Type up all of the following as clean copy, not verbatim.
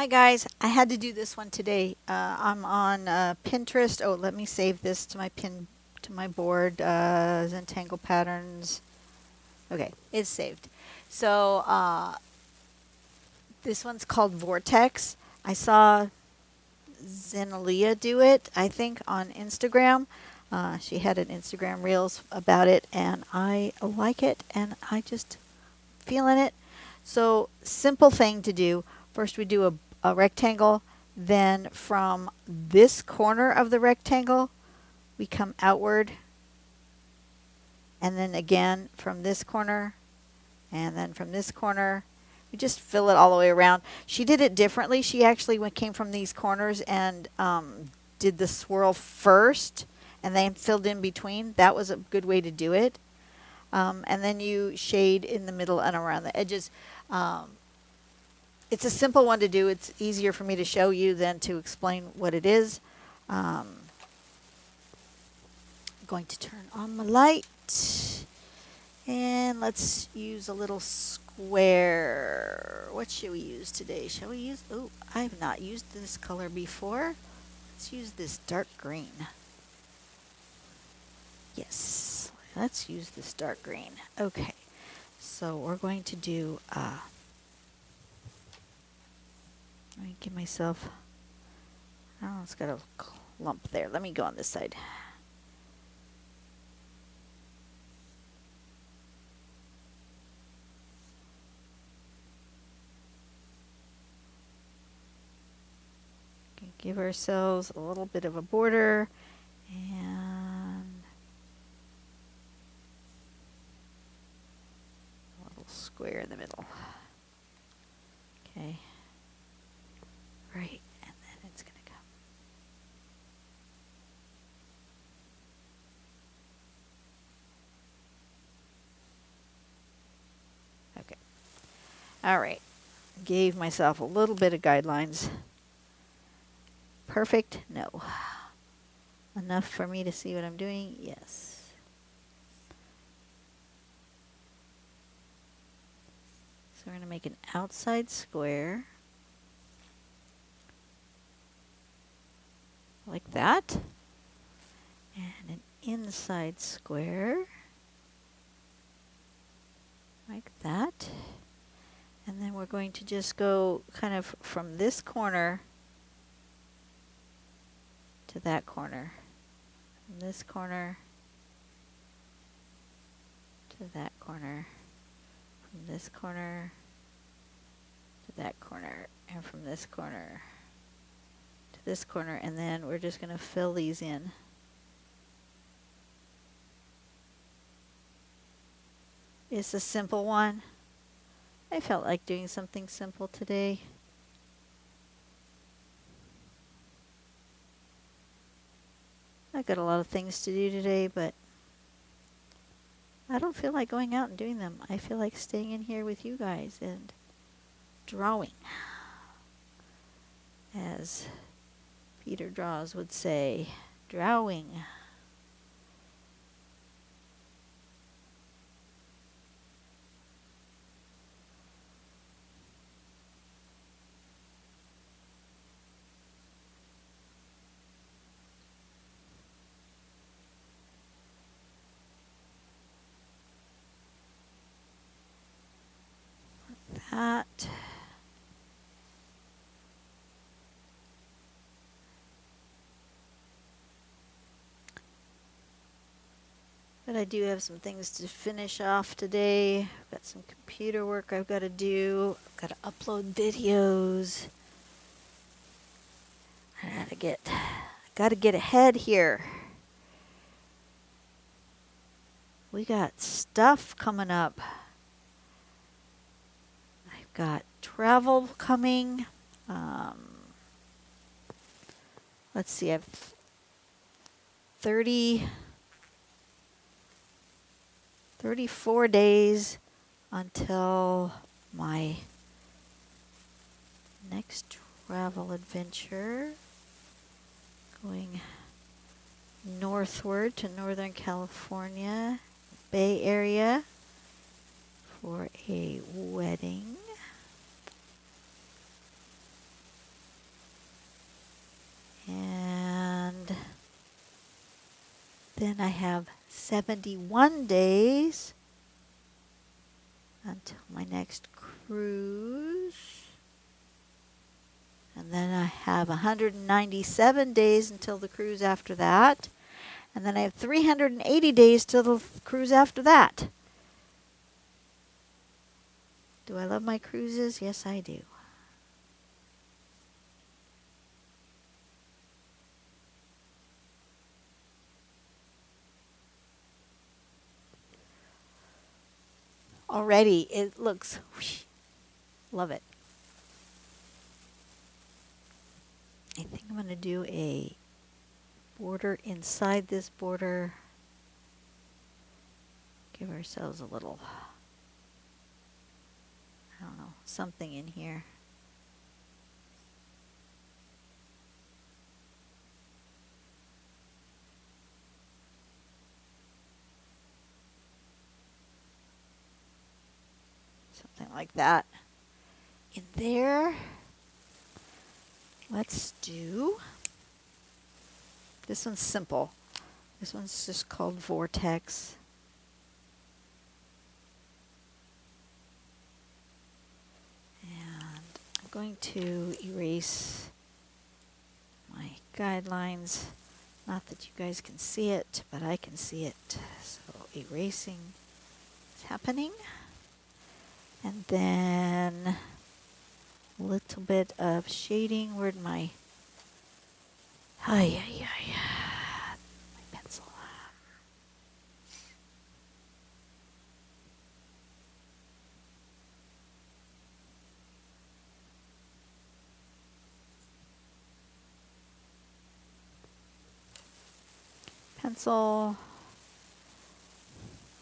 Hi guys, I had to do this one today. I'm on Pinterest. Oh, let me save this to my board. Zentangle patterns. Okay, it's saved. So this one's called Vortex. I saw Zenalia do it, I think, on Instagram. She had an Instagram Reels about it, and I like it, and I just feeling it. So simple thing to do. First we do a rectangle. Then from this corner of the rectangle, we come outward. And then again from this corner. And then from this corner. We just fill it all the way around. She did it differently. She actually came from these corners and did the swirl first and then filled in between. That was a good way to do it. And then you shade in the middle and around the edges. It's a simple one to do. It's easier for me to show you than to explain what it is. I'm going to turn on the light. And let's use a little square. What should we use today? Shall we use... Oh, I have not used this color before. Let's use this dark green. Yes, let's use this dark green. Okay, so we're going to do... let me give myself... Oh, it's got a lump there. Let me go on this side. Give ourselves a little bit of a border and a little square in the middle. Okay. Right, and then it's going to come. Okay. All right. Gave myself a little bit of guidelines. Perfect? No. Enough for me to see what I'm doing? Yes. So we're going to make an outside square. Like that. And an inside square. Like that. And then we're going to just go kind of from this corner to that corner. From this corner to that corner. From this corner to that corner. And from this corner to this corner. And then we're just going to fill these in. It's a simple one. I felt like doing something simple today. I've got a lot of things to do today, but I don't feel like going out and doing them. I feel like staying in here with you guys and drawing. As Peter Draws would say, drawing. That. But I do have some things to finish off today. I've got some computer work I've got to do. I've got to upload videos. I gotta get ahead here. We got stuff coming up. I've got travel coming. Let's see, I've 34 days until my next travel adventure. Going northward to Northern California, Bay Area, for a wedding. then I have 71 days until my next cruise. And then I have 197 days until the cruise after that. And then I have 380 days till the cruise after that. Do I love my cruises? Yes, I do. Already, it looks, whoosh, love it. I think I'm going to do a border inside this border. Give ourselves a little, I don't know, something in here. Something like that. In there, let's do, this one's simple. This one's just called Vortex. And I'm going to erase my guidelines. Not that you guys can see it, but I can see it. So erasing is happening. And then a little bit of shading. Where'd my, my pencil. Pencil,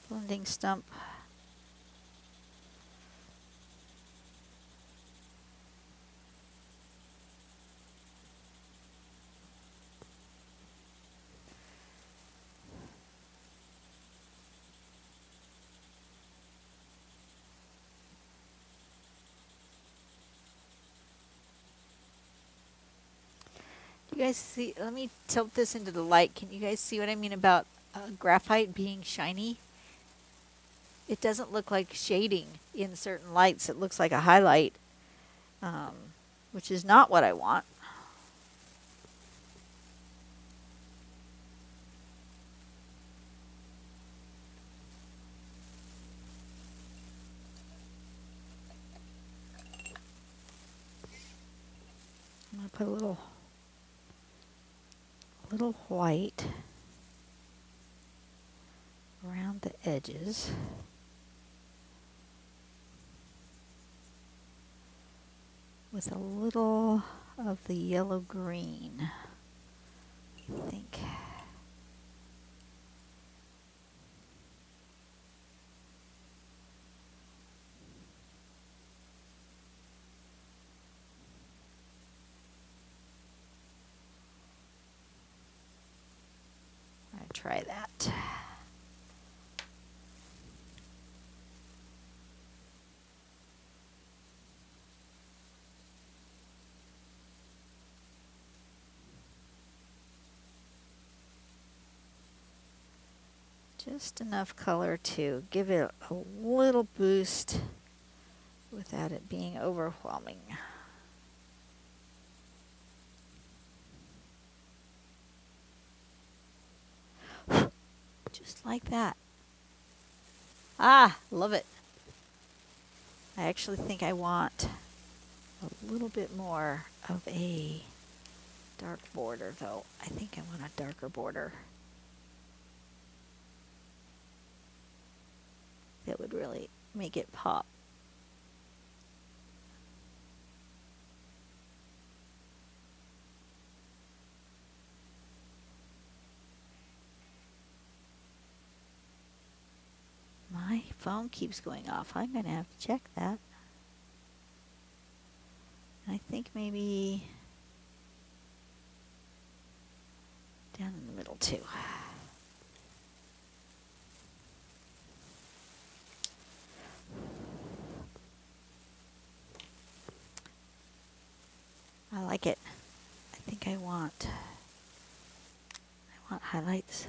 blending stump. You guys see, let me tilt this into the light. Can you guys see what I mean about graphite being shiny? It doesn't look like shading in certain lights. It looks like a highlight, which is not what I want. I'm going to put a little white around the edges. With a little of the yellow green, I think. Try that. Just enough color to give it a little boost without it being overwhelming. Just like that. Ah, love it. I actually think I want a little bit more of a dark border, though. I think I want a darker border. That would really make it pop. My phone keeps going off. I'm going to have to check that. I think maybe down in the middle too. I like it. I think I want highlights.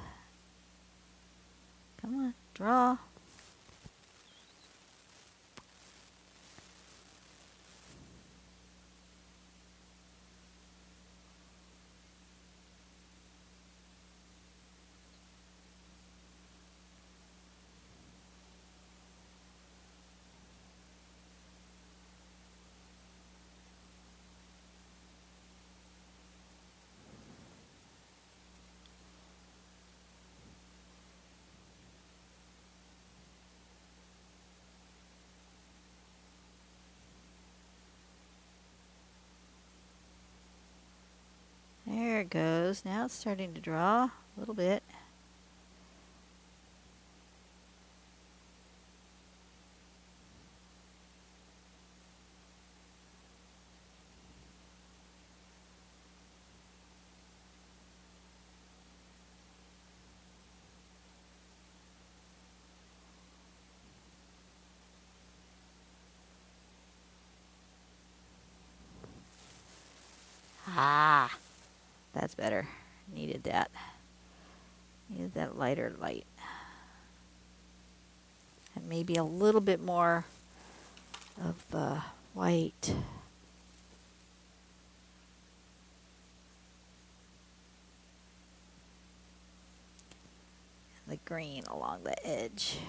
Come on, draw. There it goes. Now it's starting to draw a little bit. Ah, that's better. Needed that. Needed that lighter light. And maybe a little bit more of the white. And the green along the edge.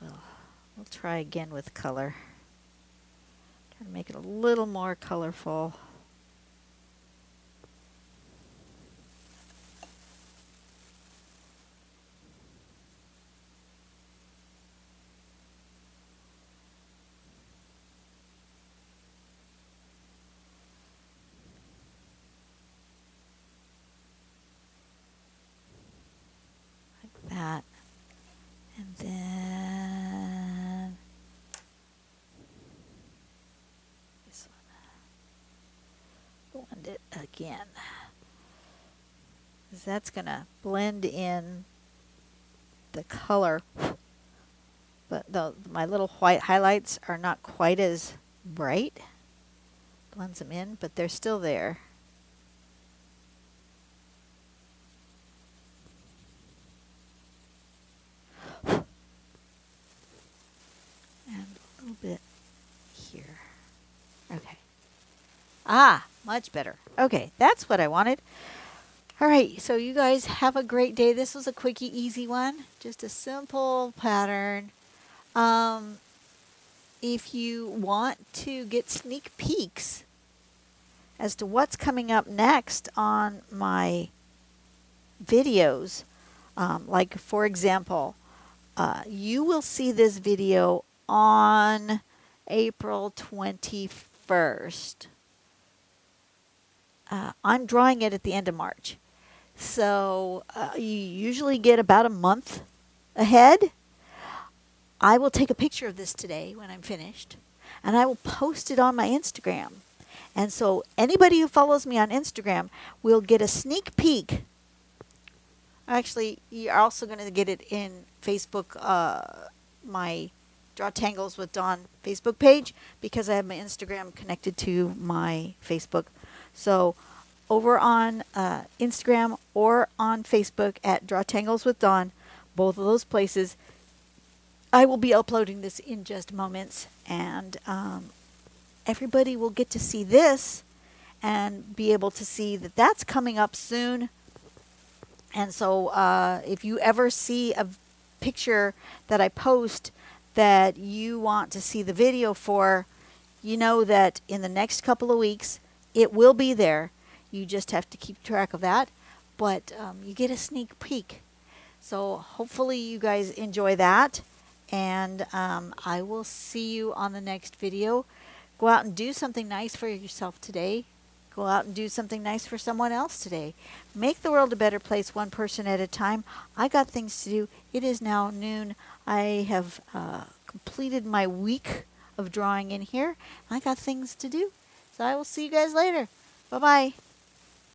We'll try again with color. Try to make it a little more colorful. That. And then this one. Blend it again. 'Cause that's going to blend in the color. But my little white highlights are not quite as bright. Blends them in, but they're still there. A little bit here. Okay. Ah, much better. Okay, that's what I wanted. All right, so you guys have a great day. This was a quickie, easy one. Just a simple pattern. If you want to get sneak peeks as to what's coming up next on my videos, like for example, you will see this video on April 21st. I'm drawing it at the end of March. So you usually get about a month ahead. I will take a picture of this today when I'm finished, and I will post it on my Instagram. And so anybody who follows me on Instagram will get a sneak peek. Actually, you're also going to get it in Facebook, my Draw Tangles with Dawn Facebook page, because I have my Instagram connected to my Facebook. So over on Instagram or on Facebook at Draw Tangles with Dawn, both of those places, I will be uploading this in just moments, and everybody will get to see this and be able to see that that's coming up soon. And so if you ever see a picture that I post that you want to see the video for, you know that in the next couple of weeks it will be there. You just have to keep track of that. But you get a sneak peek. So hopefully you guys enjoy that. And I will see you on the next video. Go out and do something nice for yourself today. Go out and do something nice for someone else today. Make the world a better place, one person at a time. I got things to do. It is now noon. I have completed my week of drawing in here. I got things to do. So I will see you guys later. Bye-bye.